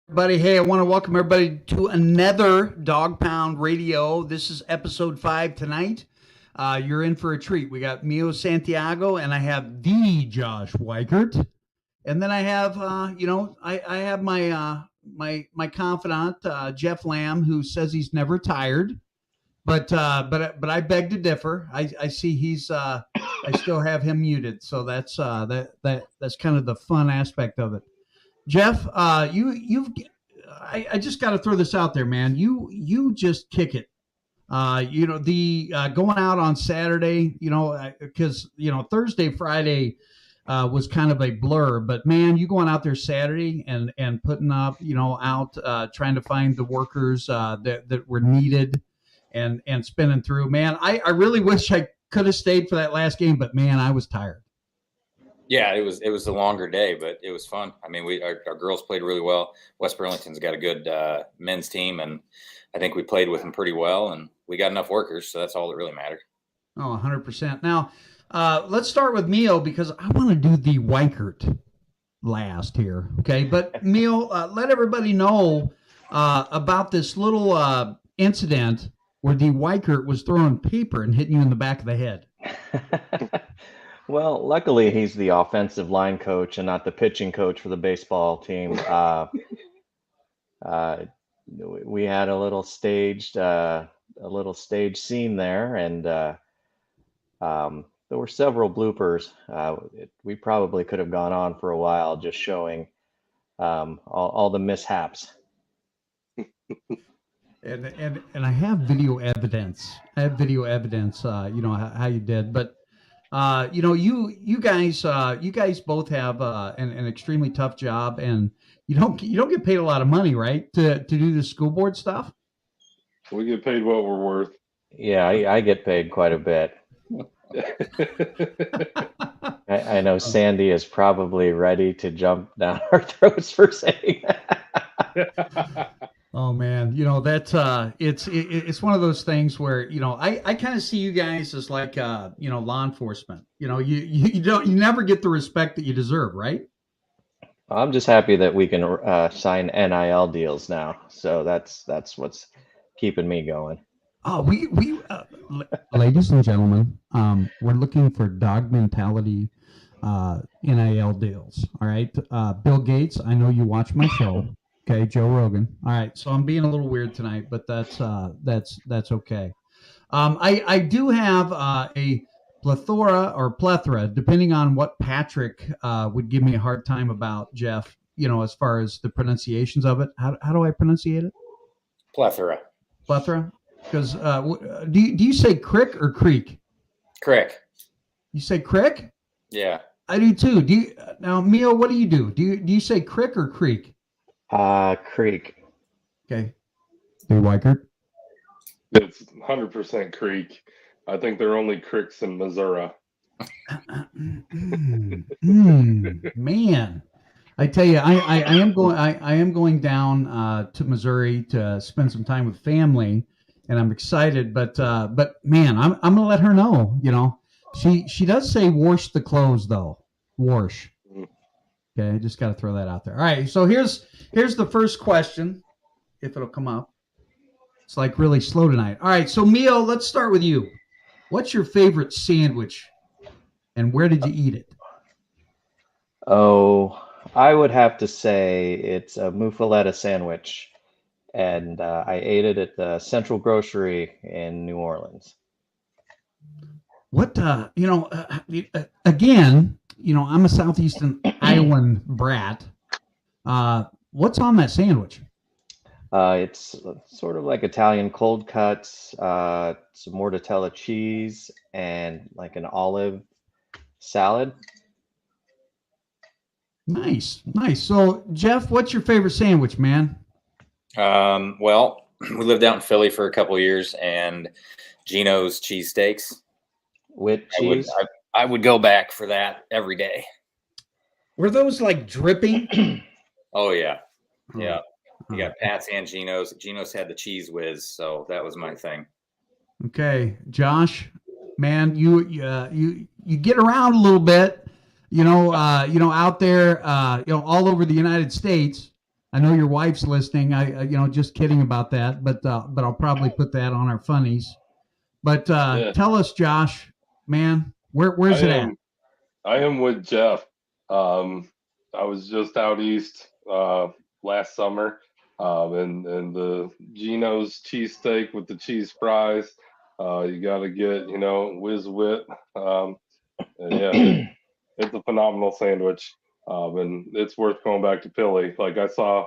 Everybody, hey, I want to welcome everybody to another Dog Pound Radio. This is episode 5 tonight. You're in for a treat. We got Mio Santiago, and I have the Josh Wykert, and then I have, I have my confidant Jeff Lamb, who says he's never tired, but I beg to differ. I see I still have him muted, so that's kind of the fun aspect of it. Jeff, I just got to throw this out there, man. You just kick it. The going out on Saturday, because Thursday, Friday was kind of a blur, but man, you going out there Saturday and putting up, out trying to find the workers that were needed and spinning through. Man, I really wish I could have stayed for that last game, but man, I was tired. Yeah, it was a longer day, but it was fun. I mean, our girls played really well. West Burlington's got a good men's team, and I think we played with them pretty well, and we got enough workers, so that's all that really mattered. Oh, 100%. Now, let's start with Mio because I want to do the Wykert last here, okay? But Mio, let everybody know about this little incident where the Wykert was throwing paper and hitting you in the back of the head. Well, luckily he's the offensive line coach and not the pitching coach for the baseball team. We had a little staged scene there, and there were several bloopers. We probably could have gone on for a while just showing all the mishaps. And I have video evidence. How you did, but. You guys both have an extremely tough job, and you don't get paid a lot of money, right? To do the school board stuff. We get paid what we're worth. Yeah, I get paid quite a bit. I know Sandy is probably ready to jump down our throats for saying that. Oh man, it's one of those things where I kind of see you guys as like law enforcement. You never get the respect that you deserve, right? I'm just happy that we can sign NIL deals now, so that's what's keeping me going. Oh, we ladies and gentlemen, we're looking for dog mentality NIL deals. All right, Bill Gates, I know you watch my show. Okay, Joe Rogan. All right, so I'm being a little weird tonight, but that's okay. I do have a plethora, depending on what Patrick would give me a hard time about, Jeff. As far as the pronunciations of it. How do I pronunciate it? Plethora. Because do you say crick or creek? Crick. You say crick? Yeah. I do too. Now, Mio, what do you do? Do you say crick or creek? Creek. Okay. Hey, Wykert? It's 100% creek. I think there are only creeks in Missouri. Man, I tell you, I am going down to Missouri to spend some time with family, and I'm excited. But man, I'm gonna let her know. She does say wash the clothes though. Wash. Okay, I just got to throw that out there. All right, so here's the first question, if it'll come up. It's like really slow tonight. All right, so Mio, let's start with you. What's your favorite sandwich, and where did you eat it? Oh, I would have to say it's a muffaletta sandwich, and I ate it at the Central Grocery in New Orleans. What, again, I'm a Southeastern Iowan brat. What's on that sandwich? It's sort of like Italian cold cuts, some mortadella cheese, and like an olive salad. Nice. So, Jeff, what's your favorite sandwich, man? Well, we lived out in Philly for a couple of years, and Geno's cheesesteaks. With cheese? I would go back for that every day. Were those like dripping? Oh, yeah. Yeah. You got Pat's and Geno's. Geno's had the cheese whiz, so that was my thing. Okay. Josh, man, you get around a little bit, out there, all over the United States. I know your wife's listening. Just kidding about that, but I'll probably put that on our funnies. But Yeah. tell us, Josh, man, where's it at? I am with Jeff. I was just out east last summer, and the Geno's cheesesteak with the cheese fries. You got to get, Whiz Wit. And yeah, it's a phenomenal sandwich, and it's worth going back to Philly. Like I saw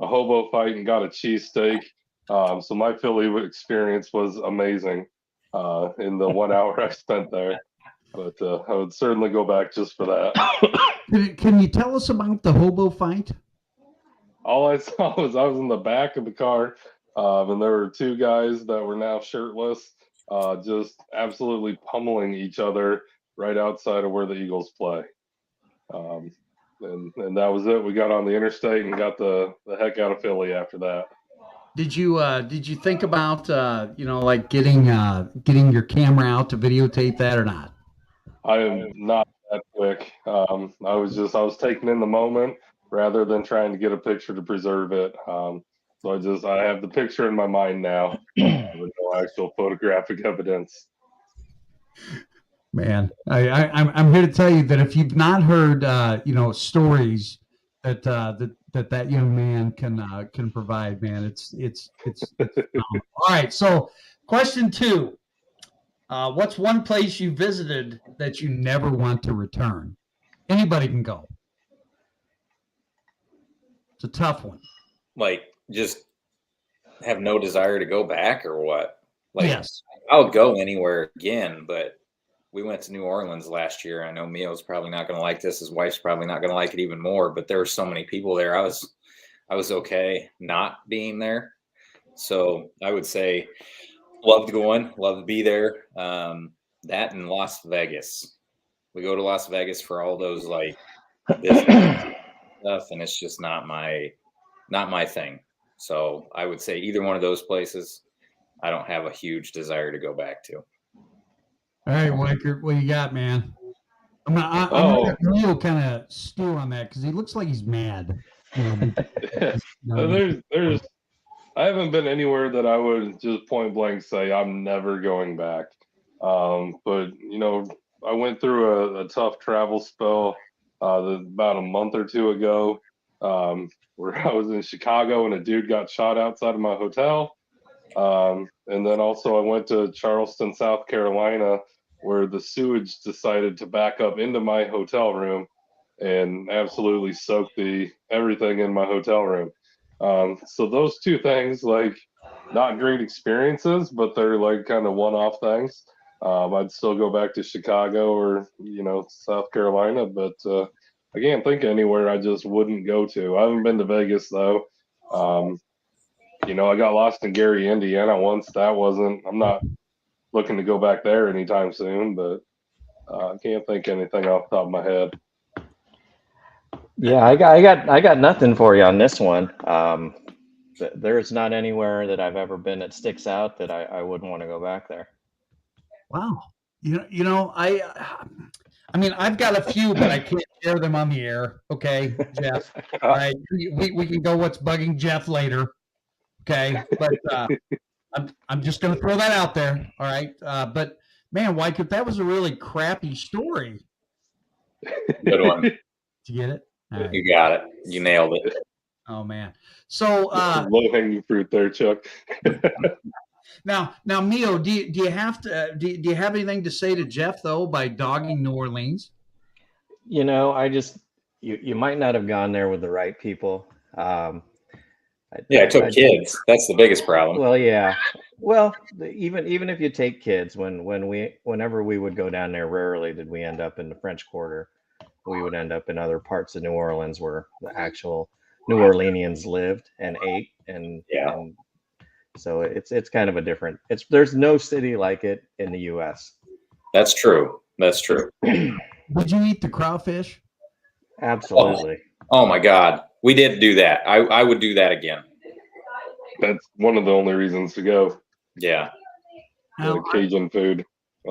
a hobo fight and got a cheesesteak. So my Philly experience was amazing in the 1 hour I spent there. But I would certainly go back just for that. Can you tell us about the hobo fight? All I saw was I was in the back of the car, and there were two guys that were now shirtless, just absolutely pummeling each other right outside of where the Eagles play. And that was it. We got on the interstate and got the heck out of Philly after that. Did you think about like getting your camera out to videotape that or not? I am not that quick. I was taking in the moment rather than trying to get a picture to preserve it. So I have the picture in my mind now with no actual photographic evidence. Man, I'm here to tell you that if you've not heard stories that young man can provide, man, it's all right. So question 2, what's one place you visited that you never want to return? Anybody can go. It's a tough one. Like, just have no desire to go back, or what? Like, yes, I would go anywhere again, but we went to New Orleans last year. I know Mio's probably not going to like this. His wife's probably not going to like it even more, but there were so many people there. I was okay not being there. So I would say loved going, love to be there. That and Las Vegas. We go to Las Vegas for all those like business stuff, and it's just not my thing. So I would say either one of those places, I don't have a huge desire to go back to. All right, Wykert, what you got, man? I'm gonna let Leo kind of stew on that because he looks like he's mad. There's I haven't been anywhere that I would just point blank say I'm never going back. But I went through a tough travel spell about a month or two ago, where I was in Chicago and a dude got shot outside of my hotel. And then also I went to Charleston, South Carolina, where the sewage decided to back up into my hotel room and absolutely soak everything in my hotel room. So those two things, like, not great experiences, but they're like kind of one-off things. I'd still go back to Chicago or South Carolina, but I can't think of anywhere I just wouldn't go to. I haven't been to Vegas though. I got lost in Gary, Indiana once. I'm not looking to go back there anytime soon, but I can't think of anything off the top of my head. Yeah, I got nothing for you on this one. There's not anywhere that I've ever been that sticks out that I wouldn't want to go back there. Wow. I mean, I've got a few, but I can't share them on the air. Okay, Jeff. All right, we can go what's bugging Jeff later. Okay, but I'm just going to throw that out there. All right, but man, Wykert, that was a really crappy story. Good one. Did you get it? Right. You got it. You nailed it. Oh man. So low-hanging fruit there, Chuck. Now, Mio, do you have to do you have anything to say to Jeff though by dogging New Orleans? You might not have gone there with the right people. I took kids. That's the biggest problem. Well, yeah. Well, even if you take kids, whenever we would go down there, rarely did we end up in the French Quarter. We would end up in other parts of New Orleans where the actual New Orleanians lived and ate, and so it's kind of a different. There's no city like it in the U.S. That's true. That's true. Did you eat the crawfish? Absolutely. Oh my God, we did do that. I would do that again. That's one of the only reasons to go. Yeah. Cajun food.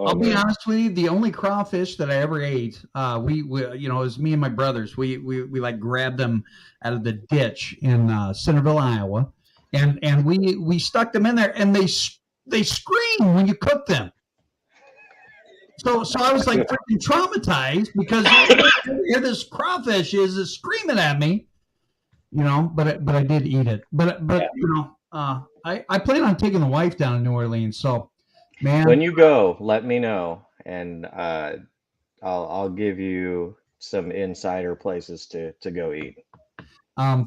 I'll be honest with you. The only crawfish that I ever ate, we it was me and my brothers. We like grabbed them out of the ditch in Centerville, Iowa, and we stuck them in there, and they scream when you cook them. So I was like freaking traumatized because here this crawfish is screaming at me, But I did eat it. But I plan on taking the wife down to New Orleans. So, man, when you go, let me know, and I'll give you some insider places to go eat.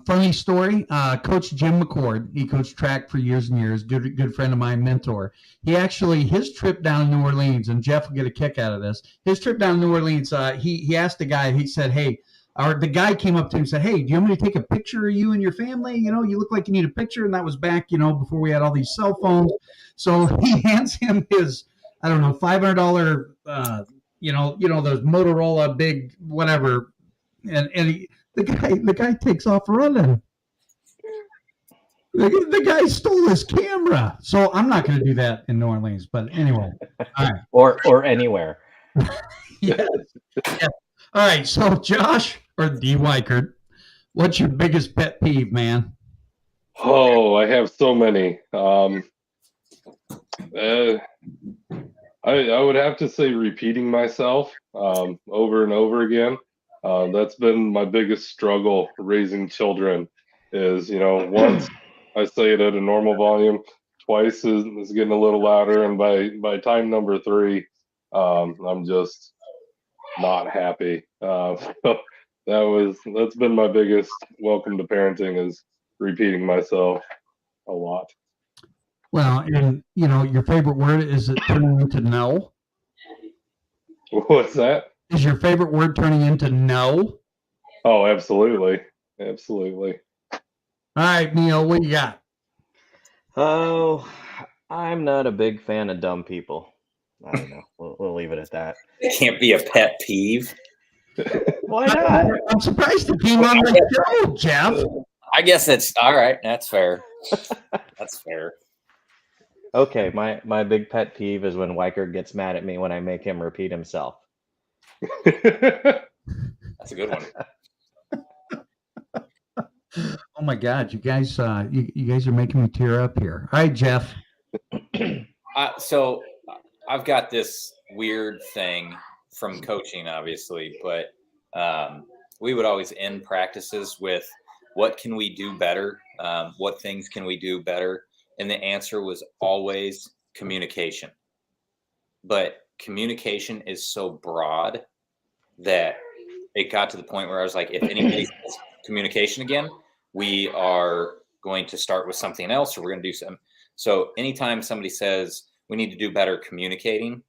Funny story. Coach Jim McCord, he coached track for years and years. Good friend of mine, mentor. His trip down to New Orleans, and Jeff will get a kick out of this. His trip down to New Orleans, he asked the guy. He said, "Hey," or the guy came up to him and said, "Hey, do you want me to take a picture of you and your family? You look like you need a picture." And that was back, before we had all these cell phones. So he hands him his, I don't know, $500, those Motorola big whatever, and he. The guy takes off running. The guy stole his camera. So I'm not going to do that in New Orleans. But anyway, all right. Or anywhere. Yes. Yeah. All right. So Josh or D. Wykert, what's your biggest pet peeve, man? Oh, I have so many. I would have to say repeating myself over and over again. That's been my biggest struggle raising children is, once I say it at a normal volume, twice is getting a little louder. And by time number 3, I'm just not happy. So that's been my biggest welcome to parenting is repeating myself a lot. Well, and your favorite word, is it turning into no? What's that? Is your favorite word turning into no? Oh, absolutely. Absolutely. All right, Neil, what you got? Oh, I'm not a big fan of dumb people. I don't know. We'll leave it at that. It can't be a pet peeve. Why not? I'm surprised it came on the show, Jeff. I guess that's all right. That's fair. That's fair. Okay, my big pet peeve is when Wykert gets mad at me when I make him repeat himself. That's a good one. Oh my God, you guys are making me tear up here. All right, Jeff. So I've got this weird thing from coaching, obviously, but we would always end practices with, "What can we do better? What things can we do better?" And the answer was always communication. But communication is so broad that it got to the point where I was like, if anybody says communication again, we are going to start with something else, or we're going to do something. So anytime somebody says we need to do better communicating,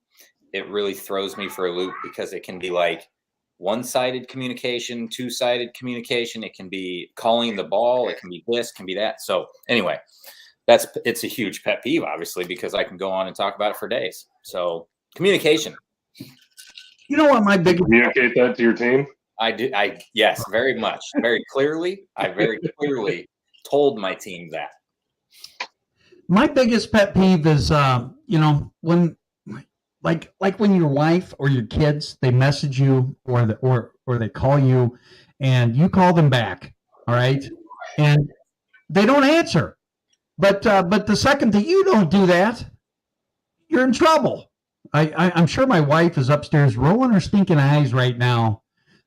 it really throws me for a loop because it can be like one-sided communication, two-sided communication. It can be calling the ball. It can be this, can be that. So anyway, it's a huge pet peeve, obviously, because I can go on and talk about it for days. So communication. You know what my biggest Communicate that to your team? I do. Yes, very much, very clearly. I very clearly told my team that. My biggest pet peeve is, when, like when your wife or your kids, they message you or they call you, and you call them back, all right, and they don't answer. But the second that you don't do that, you're in trouble. I'm sure my wife is upstairs rolling her stinking eyes right now,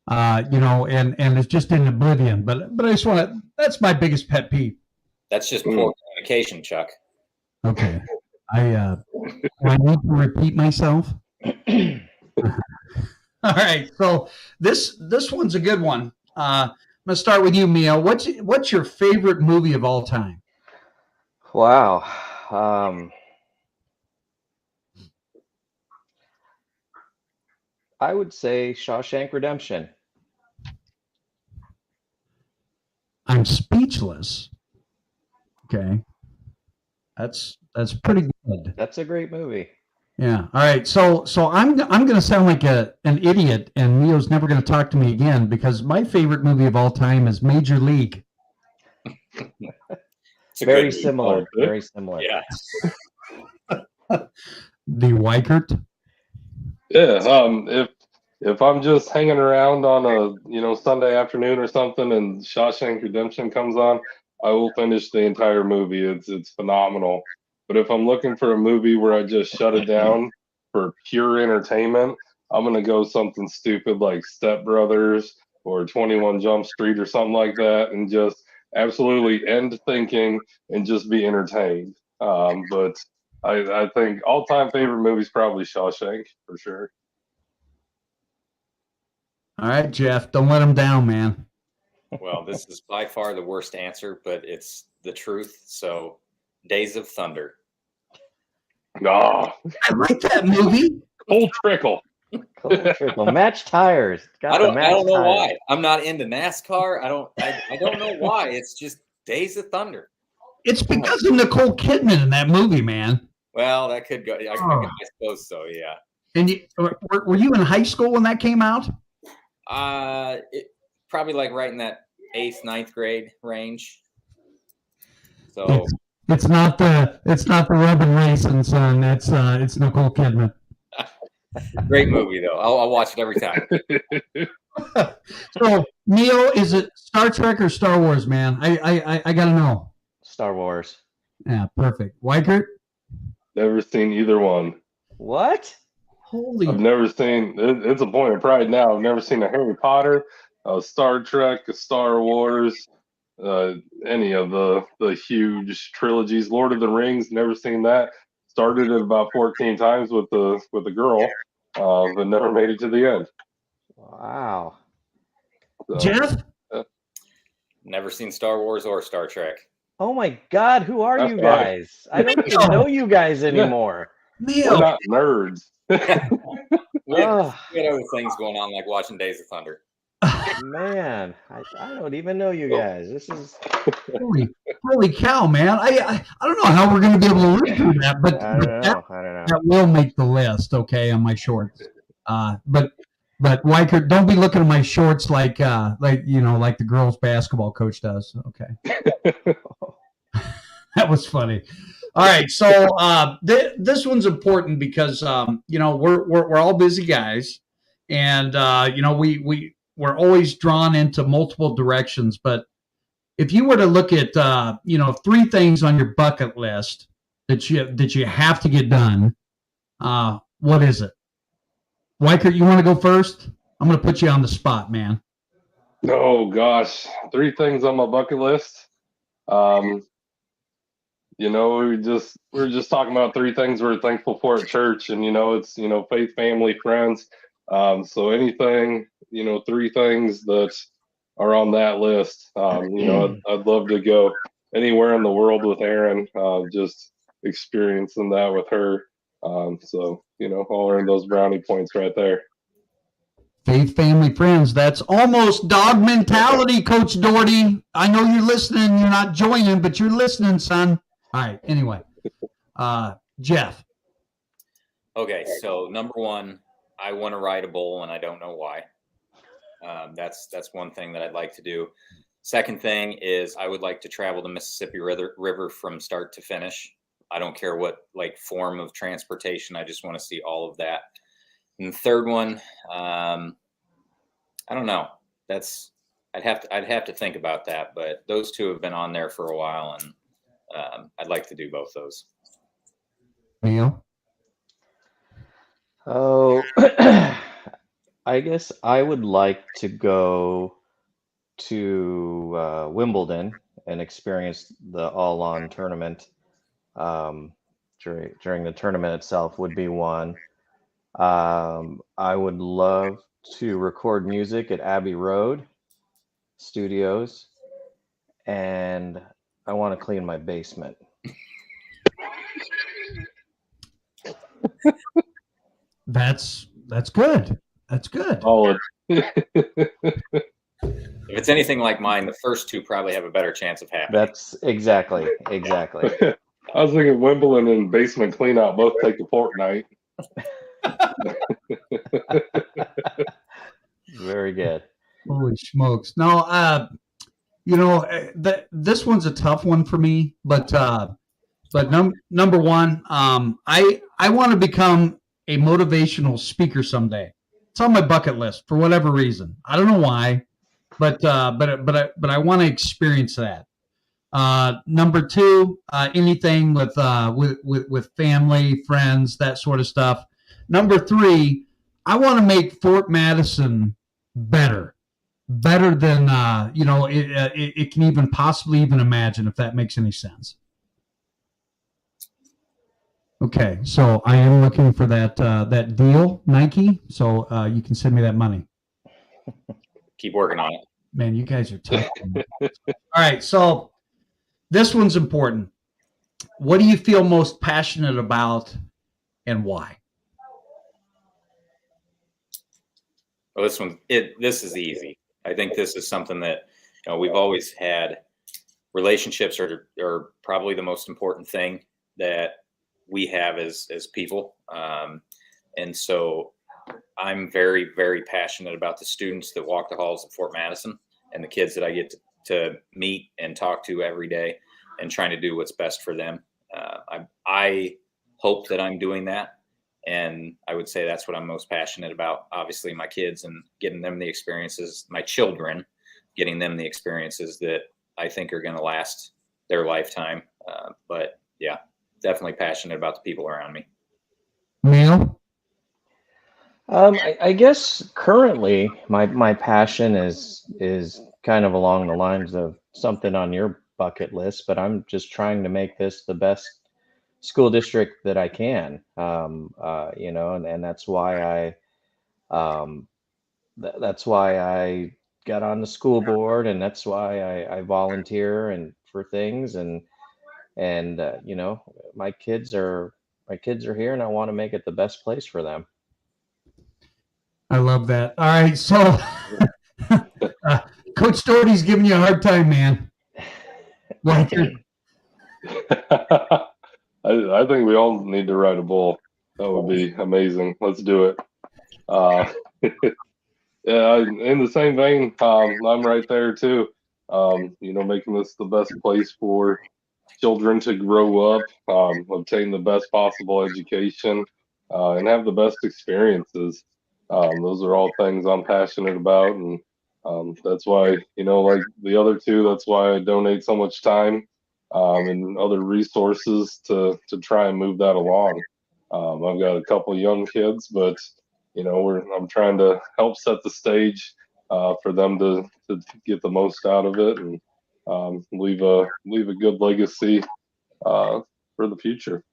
and it's just in oblivion. But I just want to. That's my biggest pet peeve. That's just poor communication, Chuck. Okay, I need to repeat myself. All right, so this one's a good one. I'm gonna start with you, Mia. What's your favorite movie of all time? Wow. I would say Shawshank Redemption. I'm speechless. Okay, that's pretty good. That's a great movie. Yeah. All right. So I'm going to sound like an idiot, and Neo's never going to talk to me again because my favorite movie of all time is Major League. Very similar. Very similar. Yeah. The Wykert. Yeah. If I'm just hanging around on a Sunday afternoon or something, and Shawshank Redemption comes on, I will finish the entire movie. It's phenomenal. But if I'm looking for a movie where I just shut it down for pure entertainment, I'm gonna go something stupid like Step Brothers or 21 Jump Street or something like that, and just absolutely end thinking and just be entertained. But I think all-time favorite movie is probably Shawshank for sure. All right, Jeff, don't let him down, man. Well, this is by far the worst answer, but it's the truth. So, Days of Thunder. Oh, I like that movie. Full Trickle. Trickle. Match tires. I don't know why. I'm not into NASCAR. I don't know why. It's just Days of Thunder. It's because of Nicole Kidman in that movie, man. Well, that could go. I suppose so. Yeah. And were you in high school when that came out? Probably like right in that 8th, 9th grade range. So it's not the Robin Racing son. It's Nicole Kidman. Great movie though. I'll watch it every time. So Neil, is it Star Trek or Star Wars, man? I gotta know. Star Wars. Yeah, perfect. Wykert? Never seen either one. What? Holy! I've never seen. It's a point of pride now. I've never seen a Harry Potter, a Star Trek, a Star Wars, any of the huge trilogies. Lord of the Rings. Never seen that. Started it about 14 times with the girl, but never made it to the end. Wow. So, Jeff? Never seen Star Wars or Star Trek. Oh my God, who are That's you right. guys? I don't even know you guys anymore. Neil. We're not nerds. We had other things going on, like watching Days of Thunder. Man, I don't even know you guys. This is holy cow, man! I don't know how we're going to be able to live through that, but I don't know. that will make the list, okay, on my shorts. But Wykert, don't be looking at my shorts like the girls' basketball coach does. Okay, that was funny. All right, so this one's important because we're all busy guys, and we're always drawn into multiple directions. But if you were to look at 3 things on your bucket list that you have to get done, what is it? Wykert, you want to go first? I'm going to put you on the spot, man. Oh gosh, 3 things on my bucket list. We're just talking about 3 things we're thankful for at church, and it's faith, family, friends. So anything, 3 things that are on that list. I'd love to go anywhere in the world with Erin, just experiencing that with her. I'll earn those brownie points right there. Faith, family, friends. That's almost dog mentality, Coach Doherty. I know you're listening. You're not joining, but you're listening, son. All right. Anyway, Jeff. Okay, so number 1, I want to ride a bull, and I don't know why. That's one thing that I'd like to do. Second thing is I would like to travel the Mississippi River from start to finish. I don't care what form of transportation. I just want to see all of that. And the third one, I don't know. I'd have to think about that, but those 2 have been on there for a while, and I'd like to do both those. Neil? Oh, I guess I would like to go to Wimbledon and experience the all-on tournament. During the tournament itself would be one. I would love to record music at Abbey Road Studios, and I want to clean my basement. That's good. That's good. Solid. If it's anything like mine, the first 2 probably have a better chance of happening. That's exactly. I was thinking Wimbledon and basement clean out both take a fortnight. Very good. Holy smokes! No, this one's a tough one for me, but number 1, I want to become a motivational speaker someday. It's on my bucket list for whatever reason. I don't know why, but I want to experience that. Number two, anything with family, friends, that sort of stuff. Number three, I want to make Fort Madison better than it can even possibly even imagine, if that makes any sense. Okay, so I am looking for that deal, Nike. So you can send me that money. Keep working on it. Man, you guys are tough. All right, so this one's important. What do you feel most passionate about, and why? Well, this is easy. I think this is something that we've always had. Relationships are probably the most important thing that we have as people, and so I'm very, very passionate about the students that walk the halls of Fort Madison and the kids that I get to meet and talk to every day, and trying to do what's best for them. I hope that I'm doing that. And I would say that's what I'm most passionate about. Obviously, my kids and getting them the experiences, my children, getting them the experiences that I think are going to last their lifetime. But yeah, definitely passionate about the people around me. Neil? I guess currently my passion is kind of along the lines of something on your bucket list, but I'm just trying to make this the best school district that I can, and that's why that's why I got on the school board, and that's why I volunteer and for things, and my kids are here, and I want to make it the best place for them. I love that. All right, so Coach Doherty's giving you a hard time, man. I think we all need to ride a bull. That would be amazing. Let's do it. Yeah, in the same vein, I'm right there too. Making this the best place for children to grow up, obtain the best possible education, and have the best experiences. Those are all things I'm passionate about, and that's why, like the other two, that's why I donate so much time and other resources to try and move that along. I've got a couple young kids, but I'm trying to help set the stage for them to get the most out of it, and leave a good legacy for the future.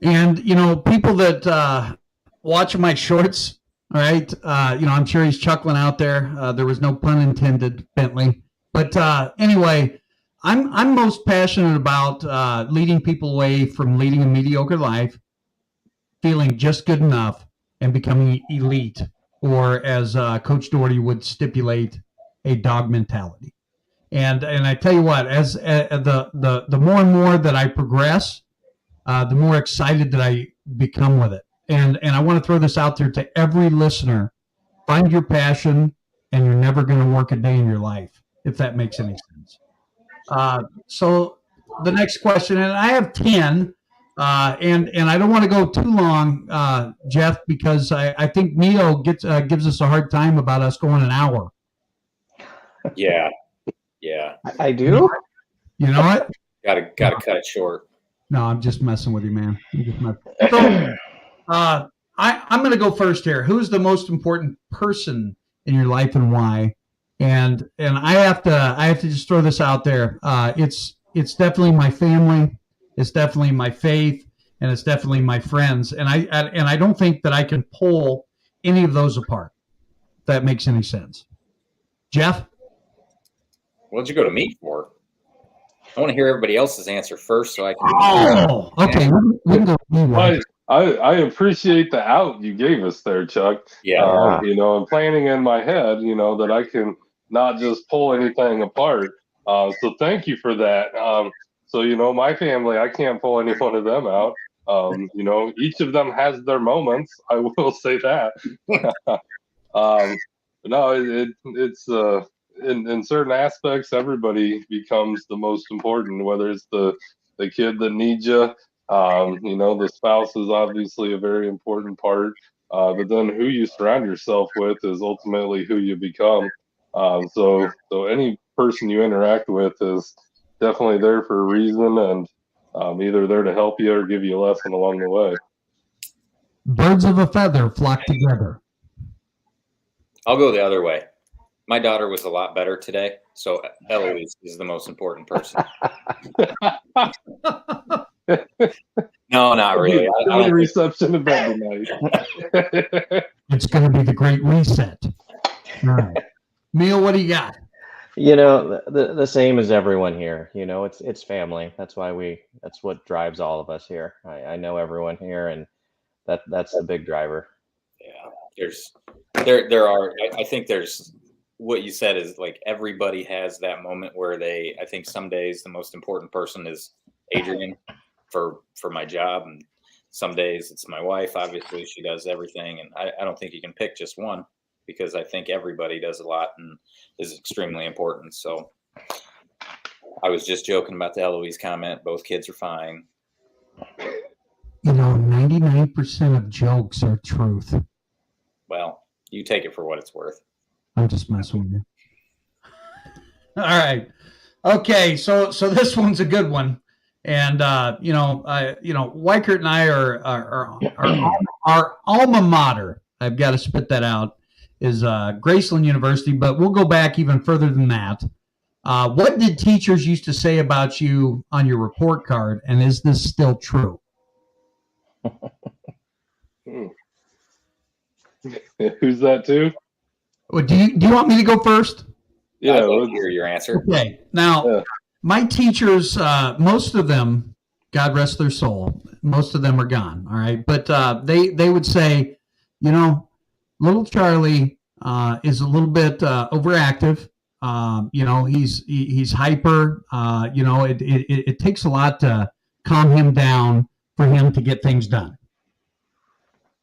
And people that watch my shorts, all right, I'm sure he's chuckling out there. There was no pun intended, Bentley. But anyway, I'm most passionate about leading people away from leading a mediocre life, feeling just good enough, and becoming elite, or as Coach Doherty would stipulate, a dog mentality. And I tell you what, as the more and more that I progress, the more excited that I become with it. And I want to throw this out there to every listener: find your passion, and you're never going to work a day in your life, if that makes any sense. So the next question, and I have 10, and I don't want to go too long, Jeff, because I think Mio gives us a hard time about us going an hour. Yeah. I do. You know what? Gotta cut it short. No, I'm just messing with you, man. So, I'm going to go first here. Who's the most important person in your life, and why? And I have to just throw this out there. It's definitely my family. It's definitely my faith, and it's definitely my friends. And I don't think that I can pull any of those apart, if that makes any sense. Jeff? What'd you go to me for? I want to hear everybody else's answer first, so I can. Oh, okay. We can go. I appreciate the out you gave us there, Chuck. Yeah. I'm planning in my head, that I can not just pull anything apart. So thank you for that. So my family, I can't pull any one of them out. Each of them has their moments. I will say that. No, it's in certain aspects, everybody becomes the most important. Whether it's the kid that needs you, The spouse is obviously a very important part, but then who you surround yourself with is ultimately who you become. So any person you interact with is definitely there for a reason, and either there to help you or give you a lesson along the way. Birds of a feather flock together. I'll go the other way. My daughter was a lot better today, so Eloise is the most important person. No, not really. I Early don't reception to bed tonight. It's going to be the great reset. All right. Neil, what do you got? The same as everyone here. It's family. That's what drives all of us here. I know everyone here, and that's the big driver. Yeah, there are. I think there's what you said is like everybody has that moment where I think some days the most important person is Adrian for my job, and some days it's my wife. Obviously, she does everything, and I don't think you can pick just one because I think everybody does a lot and is extremely important. So I was just joking about the Eloise comment. Both kids are fine. 99% of jokes are truth. Well, you take it for what it's worth. I'm just messing with you. All right. Okay. So this one's a good one. And, Wykert and I are our alma mater. I've got to spit that out is Graceland University, but we'll go back even further than that. What did teachers used to say about you on your report card? And is this still true? Who's that to? Well, do you want me to go first? Yeah, I'd love to hear your answer. Okay. Now, my teachers, most of them, God rest their soul, most of them are gone. All right. But they would say, little Charlie is a little bit overactive. He's hyper. It takes a lot to calm him down for him to get things done.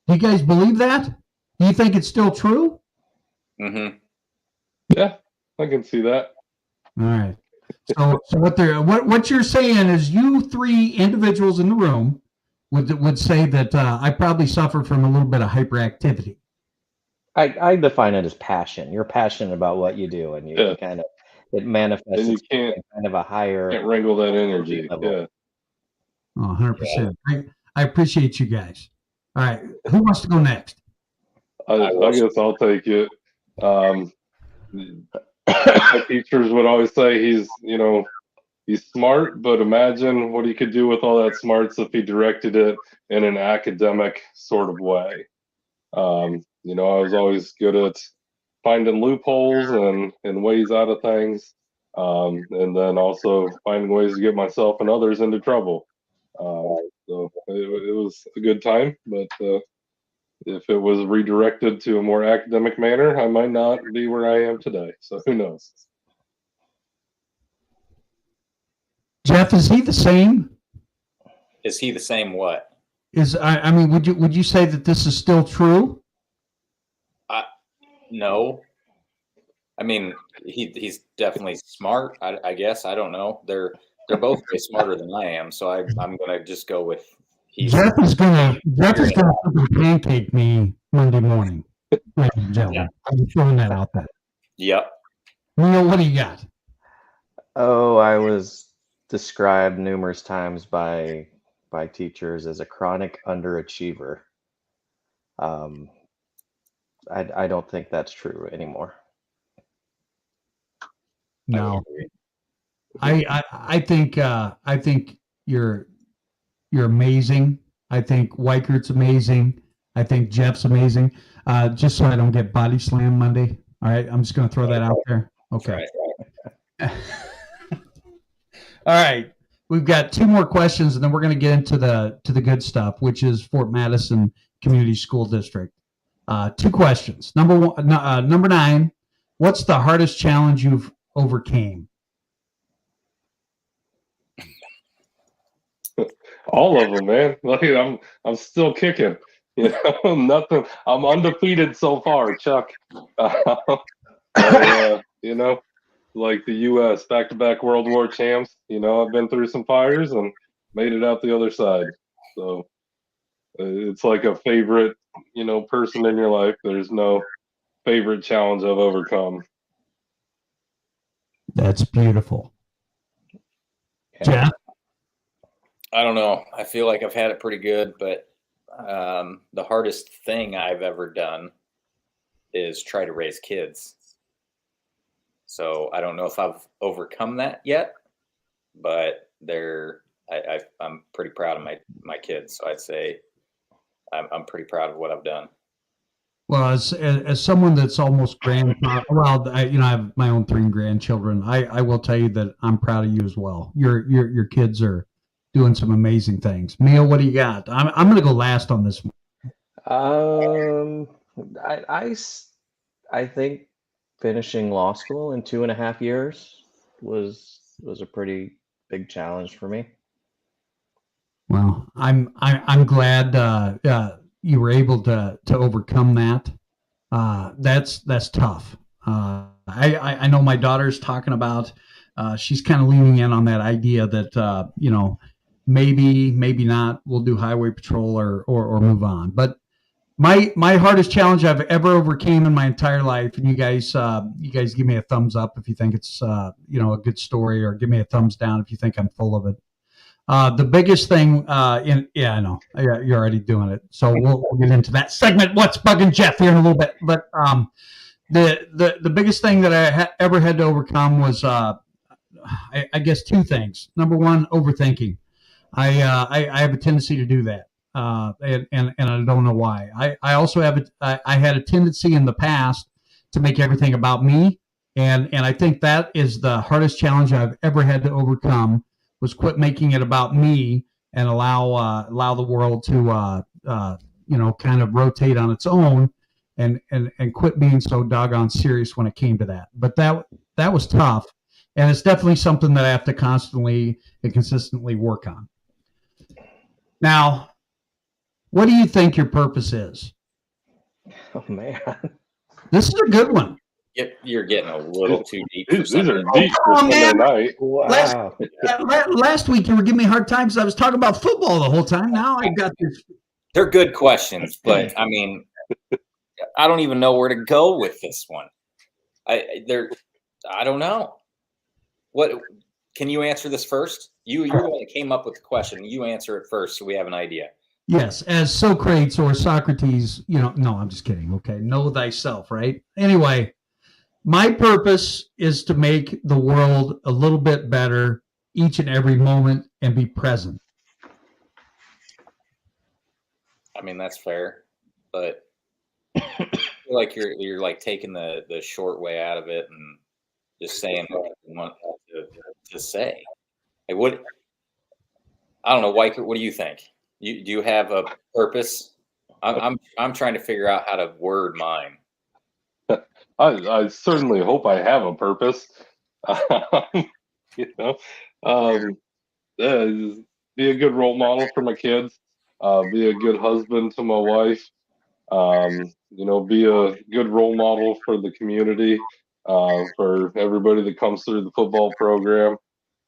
Do you guys believe that? Do you think it's still true? Mm-hmm. Yeah, I can see that. All right. So what you're saying is you three individuals in the room would say that I probably suffer from a little bit of hyperactivity. I define it as passion. You're passionate about what you do, and you kind of it manifests and you in kind of a higher. Can't wrangle that energy. level. Yeah. Oh, 100%. I appreciate you guys. All right. Who wants to go next? I guess I'll take it. My teachers would always say he's smart, but imagine what he could do with all that smarts if he directed it in an academic sort of way. I was always good at finding loopholes and ways out of things, and then also finding ways to get myself and others into trouble. So it was a good time, but if it was redirected to a more academic manner, I might not be where I am today. So who knows? Jeff, is he the same? Is he the same what? Would you say that this is still true? No. I mean, he's definitely smart. I guess I don't know. They're both way smarter than I am, so I'm gonna just go with Jeff is gonna pancake me Monday morning. Ladies and gentlemen, I'm just throwing that out there. Yep. Neil, what do you got? Oh, I was described numerous times by teachers as a chronic underachiever. I don't think that's true anymore. No, I think you're amazing. I think Wykert's amazing. I think Jeff's amazing. Just so I don't get body slammed Monday. All right, I'm just going to throw that out there. Okay. Right. All right, we've got two more questions, and then we're going to get into the good stuff, which is Fort Madison Community School District. Two questions. Number 9. What's the hardest challenge you've overcame? All of them, man. Like I'm still kicking. Nothing. I'm undefeated so far, Chuck. Like the U.S. back-to-back World War champs. I've been through some fires, and made it out the other side. So it's like a favorite, person in your life. There's no favorite challenge I've overcome. That's beautiful. Yeah. Jeff? I don't know. I feel like I've had it pretty good, but the hardest thing I've ever done is try to raise kids. So I don't know if I've overcome that yet, but I'm pretty proud of my kids. So I'd say I'm pretty proud of what I've done. Well, as someone that's almost grandfather, well, I have my own 3 grandchildren. I will tell you that I'm proud of you as well. Your kids are doing some amazing things. Mia, what do you got? I'm going to go last on this one. I think finishing law school in 2.5 years was a pretty big challenge for me. Well, I'm glad you were able to overcome that. That's tough. I know my daughter's talking about. She's kind of leaning in on that idea that maybe not. We'll do highway patrol or move on. But my hardest challenge I've ever overcame in my entire life, and you guys give me a thumbs up if you think it's a good story, or give me a thumbs down if you think I'm full of it. The biggest thing, I know you're already doing it, so we'll get into that segment. What's bugging Jeff here in a little bit, but the biggest thing that I ever had to overcome was, I guess, 2 things. Number one, overthinking. I have a tendency to do that, and I don't know why. I also I had a tendency in the past to make everything about me, and I think that is the hardest challenge I've ever had to overcome. Was quit making it about me and allow the world to kind of rotate on its own, and quit being so doggone serious when it came to that. But that was tough, and it's definitely something that I have to constantly and consistently work on. Now, what do you think your purpose is? Oh man, This is a good one. You're getting a little too deep. These are deep for Oh, Sunday man. night. wow! Last week you were giving me a hard time because I was talking about football the whole time. Now I got this. They're good questions, but I mean, I don't even know where to go with this one. I don't know. What can you answer this first? You're the one that came up with the question. You answer it first, so we have an idea. Yes, as Socrates or Socrates, no, I'm just kidding. Okay, know thyself, right? Anyway, my purpose is to make the world a little bit better each and every moment and be present. I mean, that's fair, but I feel like you're like taking the short way out of it and just saying what you want to say. Like what? I don't know, Wykert. What do you think? Do you have a purpose? I'm trying to figure out how to word mine. I certainly hope I have a purpose. Be a good role model for my kids. Be a good husband to my wife. Be a good role model for the community, for everybody that comes through the football program.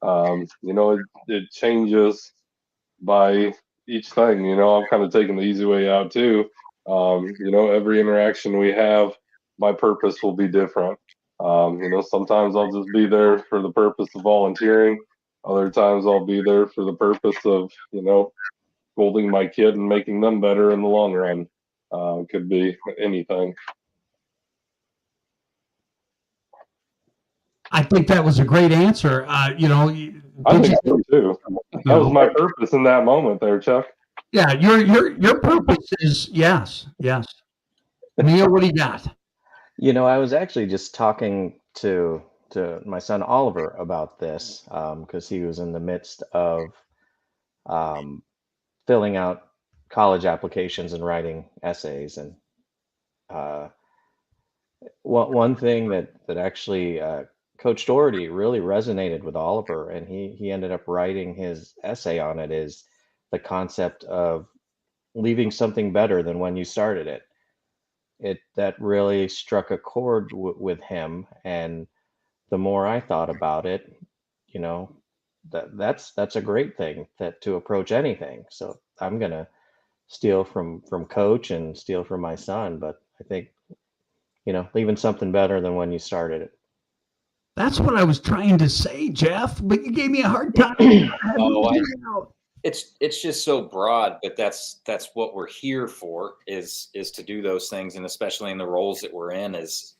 It changes by each thing. I'm kind of taking the easy way out too. Every interaction we have, my purpose will be different. Sometimes I'll just be there for the purpose of volunteering. Other times I'll be there for the purpose of, holding my kid and making them better in the long run. Could be anything. I think that was a great answer. I think so too. That was my purpose in that moment there, Chuck. Yeah, your purpose is yes. Mia, what do you got? I was actually just talking to my son Oliver about this because he was in the midst of filling out college applications and writing essays, and one thing that actually Coach Doherty really resonated with Oliver, and he ended up writing his essay on it, is the concept of leaving something better than when you started it. That really struck a chord with him, and the more I thought about it, that's a great thing that to approach anything. So I'm gonna steal from coach and steal from my son, but I think, leaving something better than when you started it. That's what I was trying to say, Jeff, but you gave me a hard time. It's just so broad, but that's what we're here for is to do those things, and especially in the roles that we're in is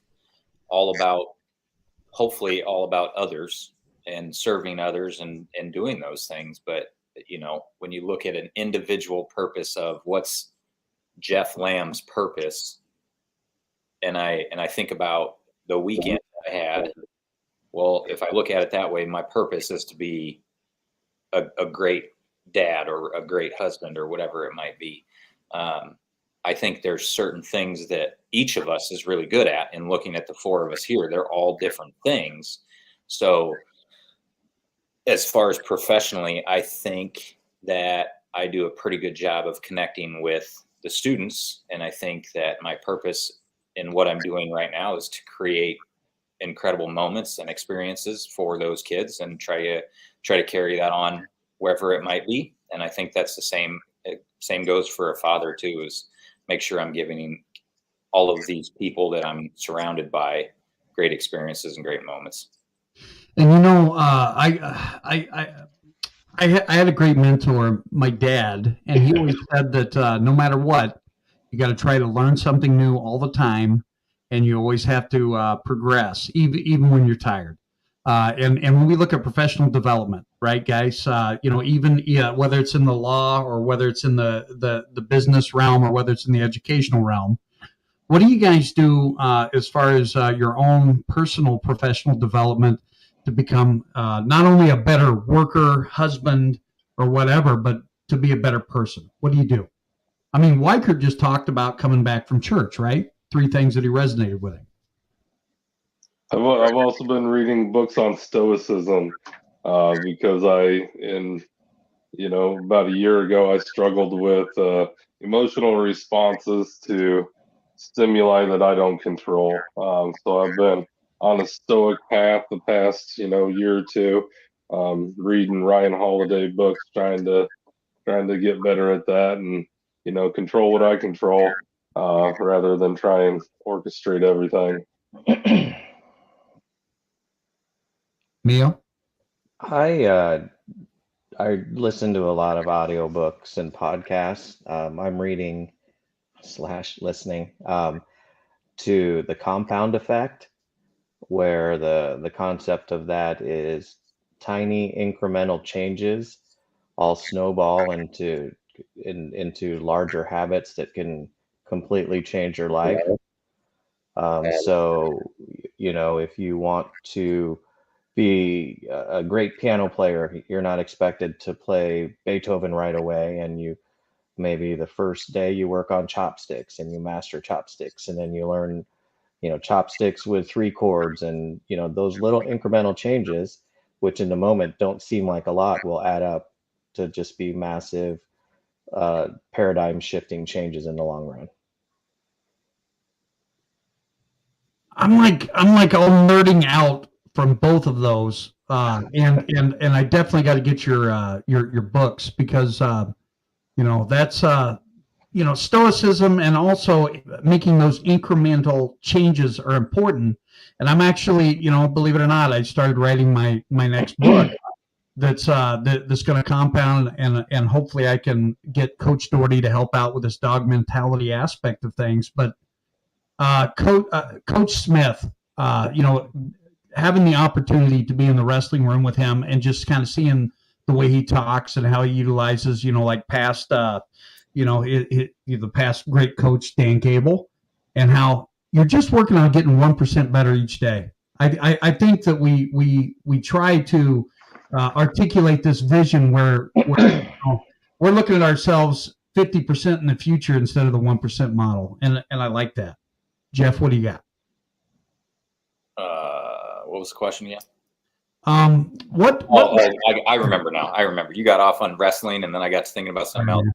hopefully all about others and serving others and doing those things. But when you look at an individual purpose of what's Jeff Lamb's purpose, and I think about the weekend I had, well, if I look at it that way, my purpose is to be a great dad or a great husband or whatever it might be. I think there's certain things that each of us is really good at, and looking at the four of us here, they're all different things. So as far as professionally, I think that I do a pretty good job of connecting with the students. And I think that my purpose in what I'm doing right now is to create incredible moments and experiences for those kids and try to carry that on wherever it might be. And I think that's the same goes for a father too, is make sure I'm giving all of these people that I'm surrounded by great experiences and great moments. And I had a great mentor, my dad, and he always said that no matter what, you got to try to learn something new all the time, and you always have to progress, even when you're tired. And when we look at professional development, right, guys, even whether it's in the law or whether it's in the business realm or whether it's in the educational realm, what do you guys do as far as your own personal professional development to become not only a better worker, husband, or whatever, but to be a better person? What do you do? I mean, Wykert just talked about coming back from church, right? 3 things that he resonated with him. I've also been reading books on Stoicism because about a year ago, I struggled with emotional responses to stimuli that I don't control. So I've been on a Stoic path the past, year or two, reading Ryan Holiday books, trying to get better at that and, control what I control rather than try and orchestrate everything. Mio? I listen to a lot of audiobooks and podcasts. I'm reading / listening to The Compound Effect, where the concept of that is tiny incremental changes all snowball into larger habits that can completely change your life. So, if you want to be a great piano player, you're not expected to play Beethoven right away. And maybe the first day you work on chopsticks and you master chopsticks, and then you learn, chopsticks with 3 chords, and, those little incremental changes, which in the moment don't seem like a lot, will add up to just be massive paradigm shifting changes in the long run. I'm like all nerding out from both of those, and I definitely got to get your books because that's stoicism, and also making those incremental changes are important. And I'm actually, believe it or not, I started writing my next book that's going to compound, and hopefully I can get Coach Doherty to help out with this dog mentality aspect of things. But Coach Smith, having the opportunity to be in the wrestling room with him and just kind of seeing the way he talks and how he utilizes, like past, the past great coach Dan Cable, and how you're just working on getting 1% better each day. I think that we try to articulate this vision where we're looking at ourselves 50% in the future instead of the 1% model, and I like that. Jeff, what do you got? What was the question again? I remember now. I remember. You got off on wrestling, and then I got to thinking about something else.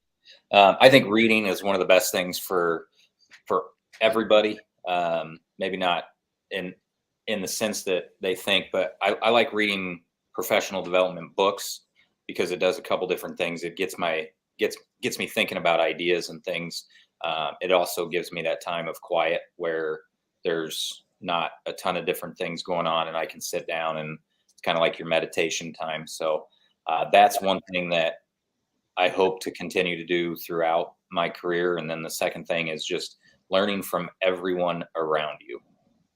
I think reading is one of the best things for everybody. Maybe not in the sense that they think, but I like reading professional development books, because it does a couple different things. It gets me thinking about ideas and things. It also gives me that time of quiet where there's not a ton of different things going on, and I can sit down, and it's kind of like your meditation time. So that's one thing that I hope to continue to do throughout my career. And then the second thing is just learning from everyone around you.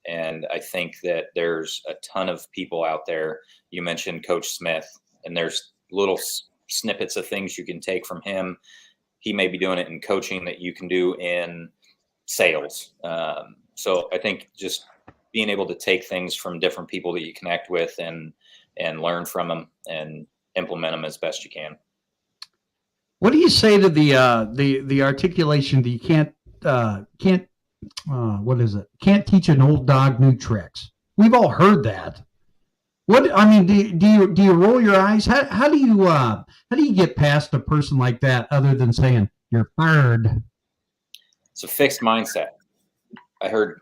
And I think that there's a ton of people out there. You mentioned Coach Smith, and there's little snippets of things you can take from him. He may be doing it in coaching that you can do in sales. So I think just being able to take things from different people that you connect with and learn from them and implement them as best you can. What do you say to the articulation that you can't what is it? Can't teach an old dog new tricks. We've all heard that. What I mean, do you roll your eyes? How do you get past a person like that other than saying you're fired? It's a fixed mindset. I heard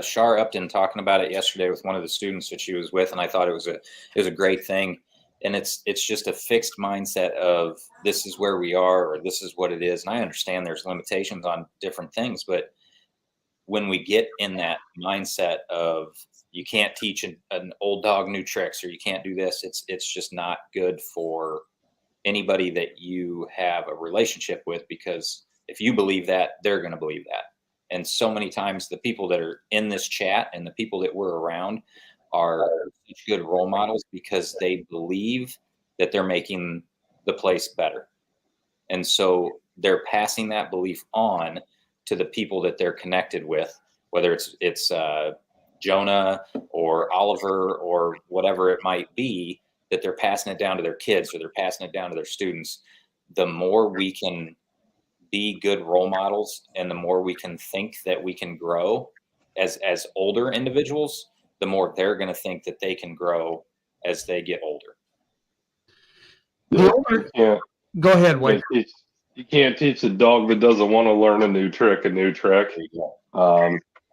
Shar Upton talking about it yesterday with one of the students that she was with, and I thought it was a great thing. And it's just a fixed mindset of this is where we are, or this is what it is. And I understand there's limitations on different things, but when we get in that mindset of you can't teach an old dog new tricks, or you can't do this, it's just not good for anybody that you have a relationship with, because if you believe that, they're going to believe that. And so many times the people that are in this chat and the people that we're around are such good role models because they believe that they're making the place better. And so they're passing that belief on to the people that they're connected with, whether it's Jonah or Oliver or whatever it might be, that they're passing it down to their kids or they're passing it down to their students. The more we can be good role models and the more we can think that we can grow as older individuals, the more they're going to think that they can grow as they get older. Go ahead, Wade. You can't teach a dog that doesn't want to learn a new trick. So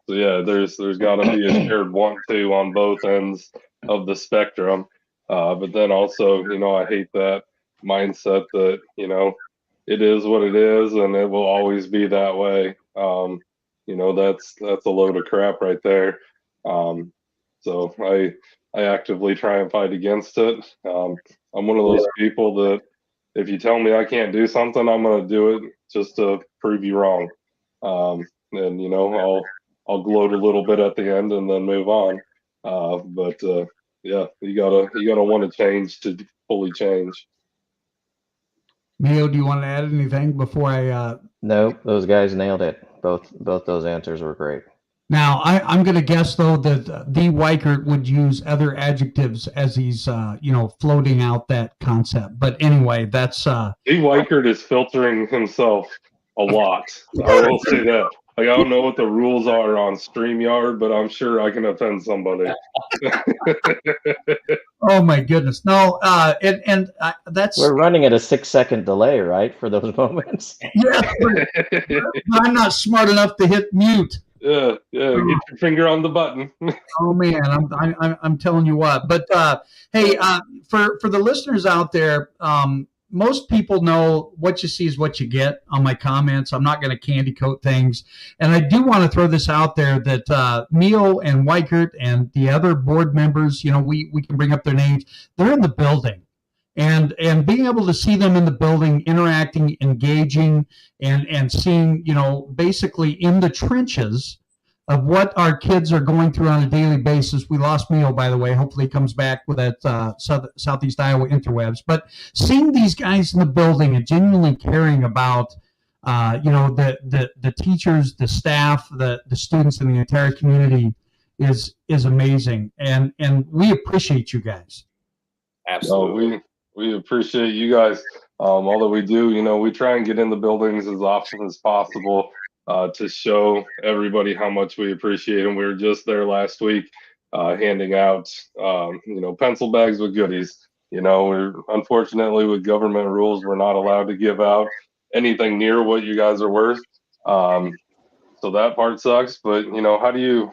yeah, there's got to be a shared want to on both ends of the spectrum. But then also, I hate that mindset that, it is what it is and it will always be that way. That's a load of crap right there. So I actively try and fight against it. I'm one of those people that if you tell me I can't do something, I'm going to do it just to prove you wrong. And I'll gloat a little bit at the end and then move on. But yeah, you gotta want to change to fully change. Mio, do you want to add anything before I? No, those guys nailed it. Both those answers were great. Now, I'm going to guess, though, that the Wykert would use other adjectives as he's, floating out that concept. But anyway, that's... The Wykert is filtering himself a lot. I will say that. I don't know what the rules are on StreamYard, but I'm sure I can offend somebody. Oh, my goodness. No, that's... We're running at a 6-second delay, right, for those moments? Yeah, I'm not smart enough to hit mute. Yeah, get your finger on the button. Oh man, I'm telling you what. But hey, for the listeners out there, most people know what you see is what you get on my comments. I'm not going to candy coat things, and I do want to throw this out there that Mio and Wykert and the other board members, we can bring up their names. They're in the building. And being able to see them in the building, interacting, engaging, and seeing, basically in the trenches of what our kids are going through on a daily basis. We lost Mio, by the way. Hopefully he comes back with that Southeast Iowa interwebs. But seeing these guys in the building and genuinely caring about, the teachers, the staff, the students, and the entire community is amazing. And we appreciate you guys. Absolutely. We appreciate you guys. Although we do, we try and get in the buildings as often as possible to show everybody how much we appreciate them. We were just there last week handing out, pencil bags with goodies. We're unfortunately with government rules, we're not allowed to give out anything near what you guys are worth. So that part sucks. But how do you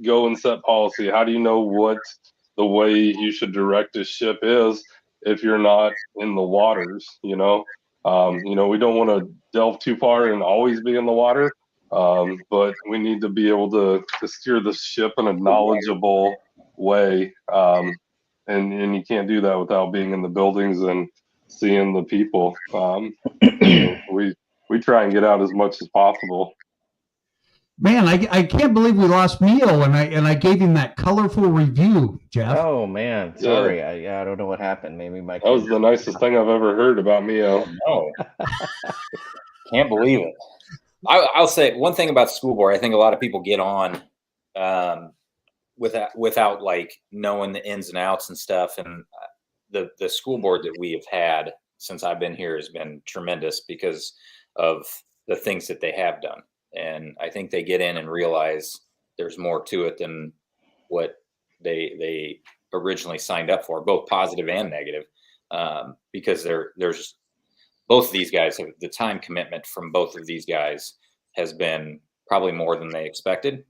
go and set policy? How do you know what the way you should direct a ship is if you're not in the waters, you know. We don't want to delve too far and always be in the water, but we need to be able to steer the ship in a knowledgeable way. And you can't do that without being in the buildings and seeing the people. We try and get out as much as possible. Man, I can't believe we lost Mio, and I gave him that colorful review, Jeff. Oh man, sorry. I don't know what happened. Maybe my that was the nicest thing I've ever heard about Mio. No, can't believe it. I'll say one thing about the school board. I think a lot of people get on without like knowing the ins and outs and stuff. And the school board that we have had since I've been here has been tremendous because of the things that they have done. And I think they get in and realize there's more to it than what they originally signed up for, both positive and negative, because there's both of these guys have the time commitment from both of these guys has been probably more than they expected.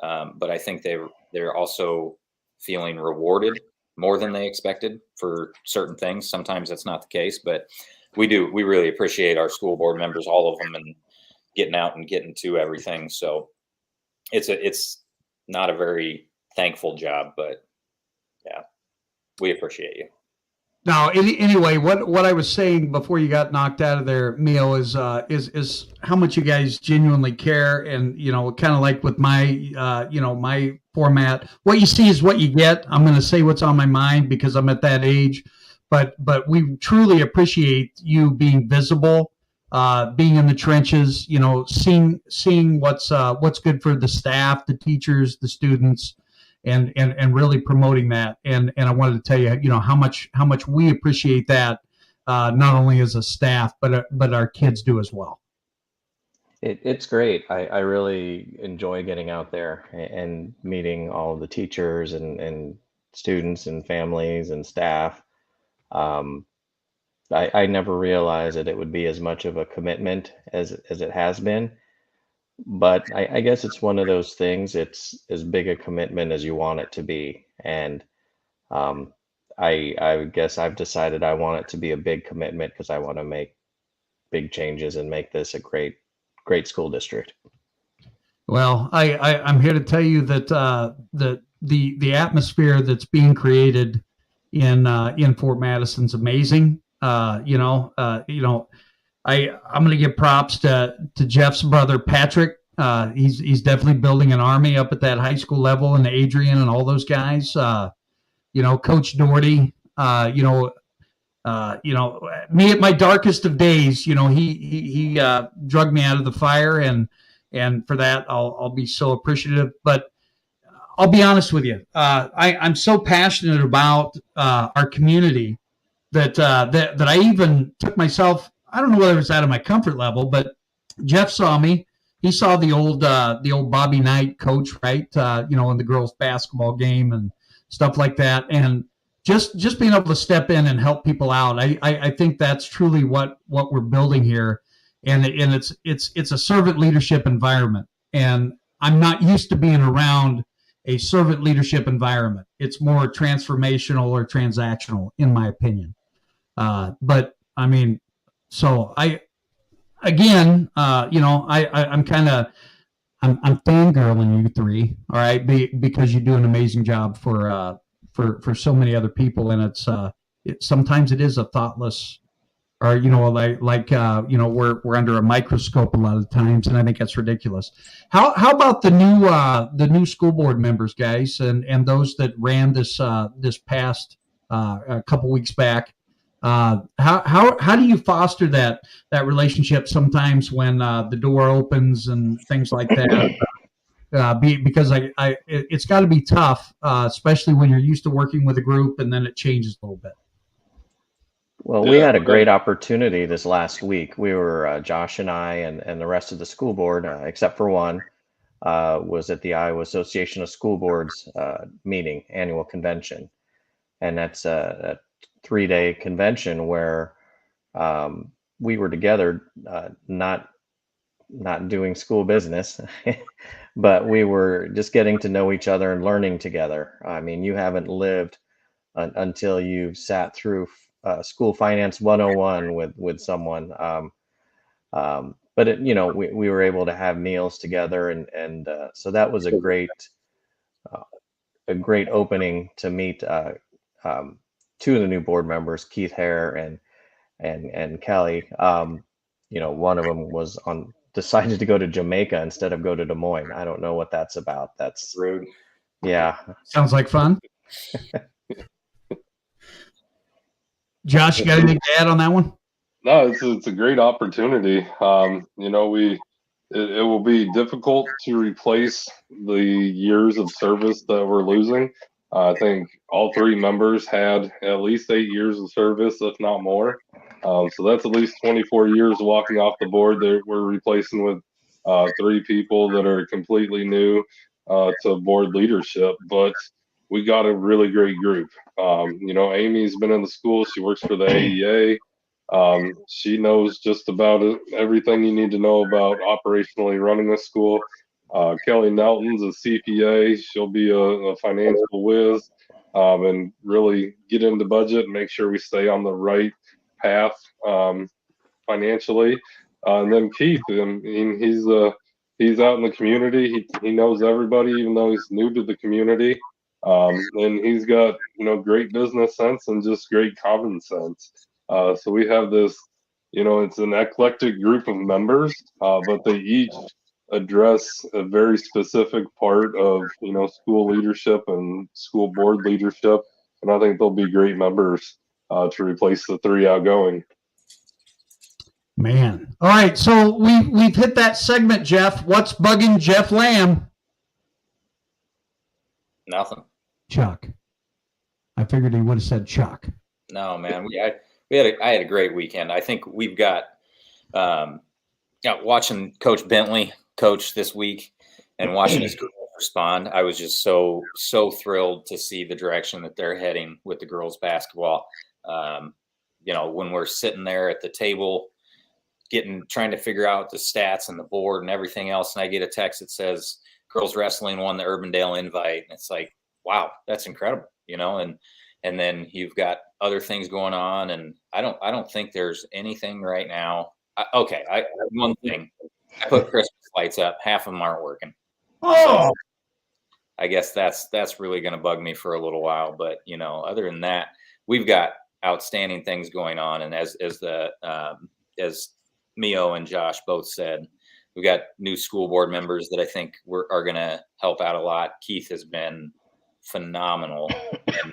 But I think they're also feeling rewarded more than they expected for certain things. Sometimes that's not the case, but we really appreciate our school board members, all of them, and getting out and getting to everything. So it's not a very thankful job, but yeah, we appreciate you. Now, anyway, what I was saying before you got knocked out of there, Mio, is how much you guys genuinely care, and kind of like with my my format, what you see is what you get. I'm going to say what's on my mind because I'm at that age, but we truly appreciate you being visible, being in the trenches, seeing what's good for the staff, the teachers, the students. And really promoting that. And I wanted to tell you, how much we appreciate that, not only as a staff, but our kids do as well. It's great. I really enjoy getting out there and meeting all of the teachers and students and families and staff. I never realized that it would be as much of a commitment as it has been. But I guess it's one of those things. It's as big a commitment as you want it to be. And I guess I've decided I want it to be a big commitment because I want to make big changes and make this a great school district. Well, I'm here to tell you that the atmosphere that's being created in Fort Madison's amazing. I'm going to give props to Jeff's brother, Patrick. He's definitely building an army up at that high school level, and Adrian and all those guys. Coach Doherty. Me at my darkest of days. He drugged me out of the fire, and for that I'll be so appreciative. But I'll be honest with you. I'm so passionate about our community that I even took myself. I don't know whether it's out of my comfort level, but Jeff saw me. He saw the old Bobby Knight coach, right? In the girls' basketball game and stuff like that. And just being able to step in and help people out. I think that's truly what we're building here. And it's a servant leadership environment. And I'm not used to being around a servant leadership environment. It's more transformational or transactional, in my opinion. But I mean, so I'm fangirling you three, all right, because you do an amazing job for so many other people, and sometimes it is a thoughtless, or we're under a microscope a lot of times, and I think that's ridiculous. How about the new school board members, guys, and those that ran this past a couple weeks back? How do you foster that relationship sometimes when the door opens and things like that? Because it's got to be tough, especially when you're used to working with a group and then it changes a little bit. Well, we had a great opportunity this last week. We were Josh and I and the rest of the school board, except for one, was at the Iowa Association of School Boards meeting, annual convention, and that's a 3-day convention where we were together, not doing school business, but we were just getting to know each other and learning together. I mean, you haven't lived until you've sat through school finance 101 with someone. But we were able to have meals together, and so that was a great opening to meet two of the new board members, Keith Hare and Kelly. One of them decided to go to Jamaica instead of go to Des Moines. I don't know what that's about. That's Rude. Yeah. Sounds like fun. Josh, you got anything to add on that one? No, it's a great opportunity. It will be difficult to replace the years of service that we're losing. I think all three members had at least 8 years of service, if not more. So that's at least 24 years walking off the board that we're replacing with three people that are completely new to board leadership. But we got a really great group. Amy's been in the school. She works for the AEA. She knows just about everything you need to know about operationally running a school. Kelly Nelton's a CPA. She'll be a financial whiz and really get into budget and make sure we stay on the right path financially. And then Keith, I mean, he's out in the community. He knows everybody, even though he's new to the community. And he's got great business sense and just great common sense. So we have this, it's an eclectic group of members, but they each address a very specific part of, school leadership and school board leadership. And I think they'll be great members to replace the three outgoing. Man. All right. So we've hit that segment, Jeff. What's bugging Jeff Lamb? Nothing. Chuck. I figured he would have said Chuck. No, man. I had a great weekend. I think we've got watching Coach Bentley coach this week and watching his girls respond. I was just so thrilled to see the direction that they're heading with the girls basketball. When we're sitting there at the table trying to figure out the stats and the board and everything else, and I get a text that says girls wrestling won the Urbandale invite, and it's like, wow, that's incredible, and then you've got other things going on, and I don't think there's anything right now. One thing, I put Christmas lights up, half of them aren't working. Oh, so I guess that's really going to bug me for a little while, but other than that, we've got outstanding things going on, and as Mio and Josh both said, we've got new school board members that I think are going to help out a lot. Keith has been phenomenal in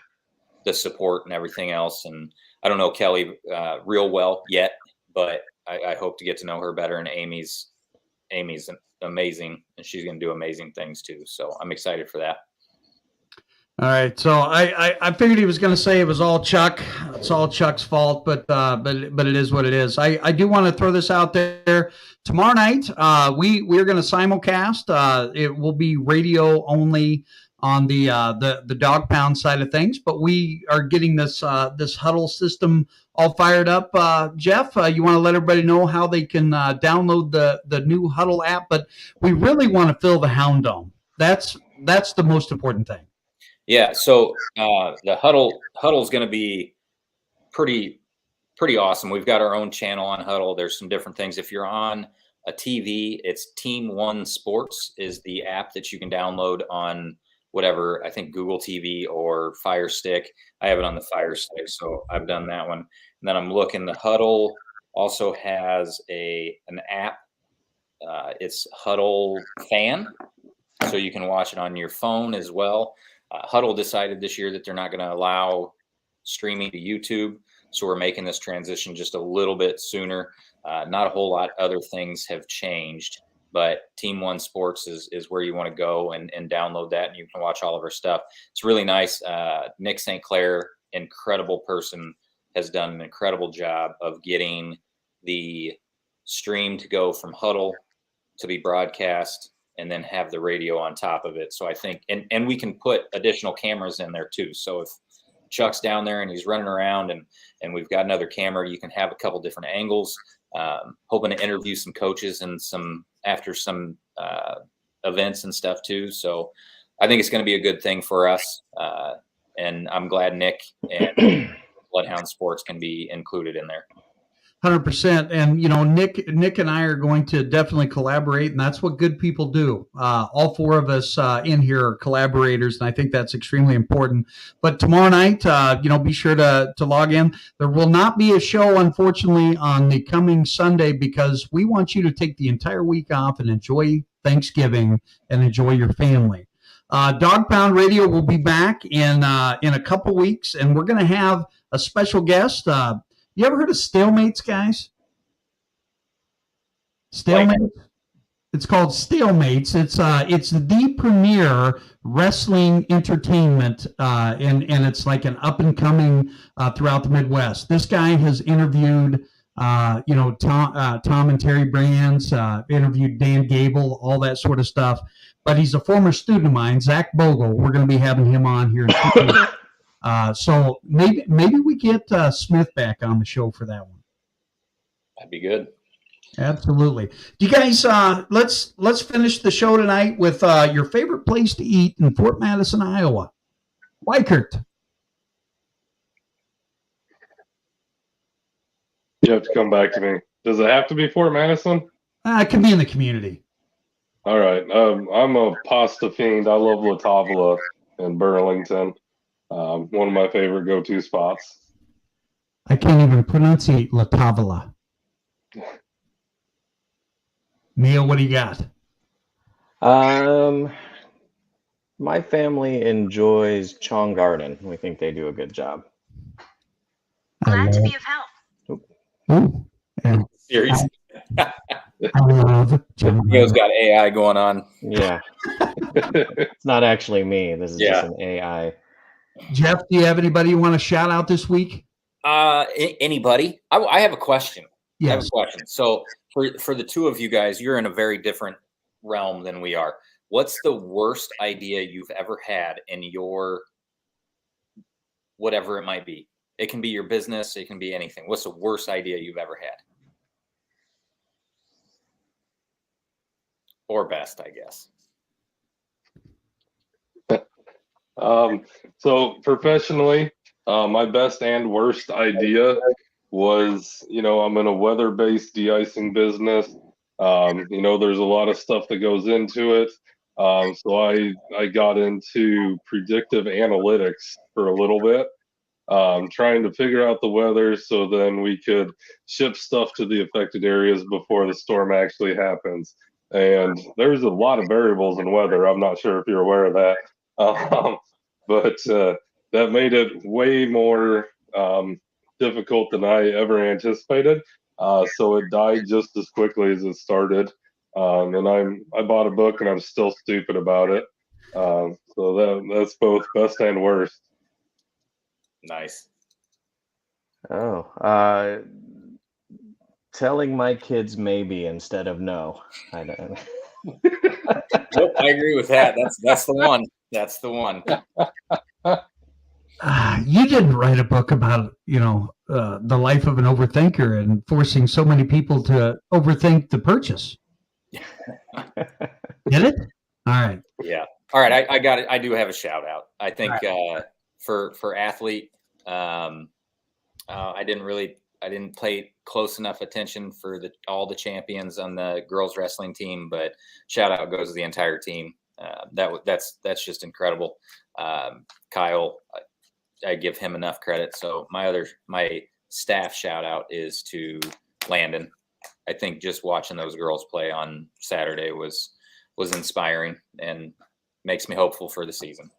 the support and everything else. And I don't know Kelly real well yet, but I hope to get to know her better. And Amy's amazing, and she's going to do amazing things too. So I'm excited for that. all right. So I figured he was going to say it was all Chuck. It's all Chuck's fault, but it is what it is. I do want to throw this out there. Tomorrow night, we're going to simulcast. It will be radio only on the dog pound side of things, but we are getting this huddle system all fired up. Jeff, you want to let everybody know how they can download the new Huddle app, but we really want to fill the Hound Dome. That's the most important thing. Yeah, so the Huddle is going to be pretty awesome. We've got our own channel on Huddle. There's some different things. If you're on a TV, it's Team One Sports is the app that you can download on whatever, I think Google TV or Fire Stick. I have it on the Fire Stick, so I've done that one. And then I'm looking, the Huddle also has an app. It's Huddle Fan, so you can watch it on your phone as well. Huddle decided this year that they're not going to allow streaming to YouTube, so we're making this transition just a little bit sooner. Not a whole lot other things have changed, but Team One Sports is where you want to go and download that, and you can watch all of our stuff. It's really nice. Nick St. Clair, incredible person, has done an incredible job of getting the stream to go from Huddle to be broadcast and then have the radio on top of it. So I think, and we can put additional cameras in there too. So if Chuck's down there and he's running around and we've got another camera, you can have a couple different angles. Hoping to interview some coaches and after some events and stuff too. So I think it's going to be a good thing for us. And I'm glad Nick and Bloodhound Sports can be included in there. 100%. And, you know, Nick and I are going to definitely collaborate, and that's what good people do. All four of us in here are collaborators, and I think that's extremely important. But tomorrow night, you know, be sure to log in. There will not be a show, unfortunately, on the coming Sunday because we want you to take the entire week off and enjoy Thanksgiving and enjoy your family. Dog Pound Radio will be back in a couple weeks, and we're going to have a special guest. You ever heard of Stalemates, guys? Stalemates? It's called Stalemates. It's the premier wrestling entertainment, and it's like an up and coming throughout the Midwest. This guy has interviewed, you know, Tom and Terry Brands, interviewed Dan Gable, all that sort of stuff. But he's a former student of mine, Zach Bogle. We're going to be having him on here in 2 weeks. So maybe we get Smith back on the show for that one. That'd be good. Absolutely. Do you guys let's finish the show tonight with your favorite place to eat in Fort Madison, Iowa. Wykert. You have to come back to me. Does it have to be Fort Madison? It can be in the community. All right. I'm a pasta fiend. I love La Tavola in Burlington. One of my favorite go-to spots. I can't even pronunciate La Tavola. Neil, what do you got? My family enjoys Chong Garden. We think they do a good job. Glad to be of help. Ooh, and Seriously. I love Chong Neil's Garden. got AI going on. Yeah. It's not actually me. This is just an AI. Jeff, do you have anybody you want to shout out this week? Anybody? I have a question. Yes. I have a question. So for the two of you guys, you're in a very different realm than we are. What's the worst idea you've ever had in your whatever it might be? It can be your business. It can be anything. What's the worst idea you've ever had? Or best, I guess. So professionally, my best and worst idea was, you know, I'm in a weather-based de-icing business. You know, there's a lot of stuff that goes into it. So I got into predictive analytics for a little bit, trying to figure out the weather so then we could ship stuff to the affected areas before the storm actually happens. And there's a lot of variables in weather. I'm not sure if you're aware of that. But that made it way more difficult than I ever anticipated. So it died just as quickly as it started. And I bought a book and I'm still stupid about it. So that's both best and worst. Nice. Oh, telling my kids maybe instead of no. I don't. Nope, I agree with that. That's the one. That's the one. You didn't write a book about, you know, the life of an overthinker and forcing so many people to overthink the purchase. Did it? All right. Yeah. All right. I got it. I do have a shout out. I think for athlete, I didn't pay close enough attention for all the champions on the girls wrestling team, but shout out goes to the entire team. That's just incredible. Kyle, I give him enough credit. So my staff shout out is to Landon. I think just watching those girls play on Saturday was inspiring and makes me hopeful for the season.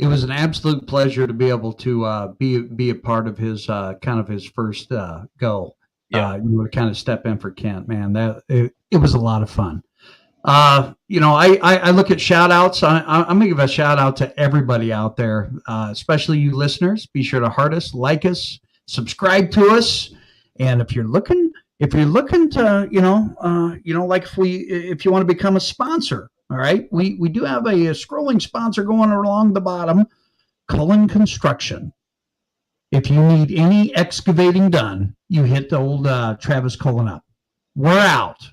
It was an absolute pleasure to be able to be a part of his kind of his first go. Yeah. You would kind of step in for Kent, man. It was a lot of fun. You know, I look at shout outs. I'm going to give a shout out to everybody out there, especially you listeners. Be sure to heart us, like us, subscribe to us. And if you're looking to, like if you want to become a sponsor, all right, we do have a scrolling sponsor going along the bottom, Cullen Construction. If you need any excavating done, you hit the old Travis Cullen up. We're out.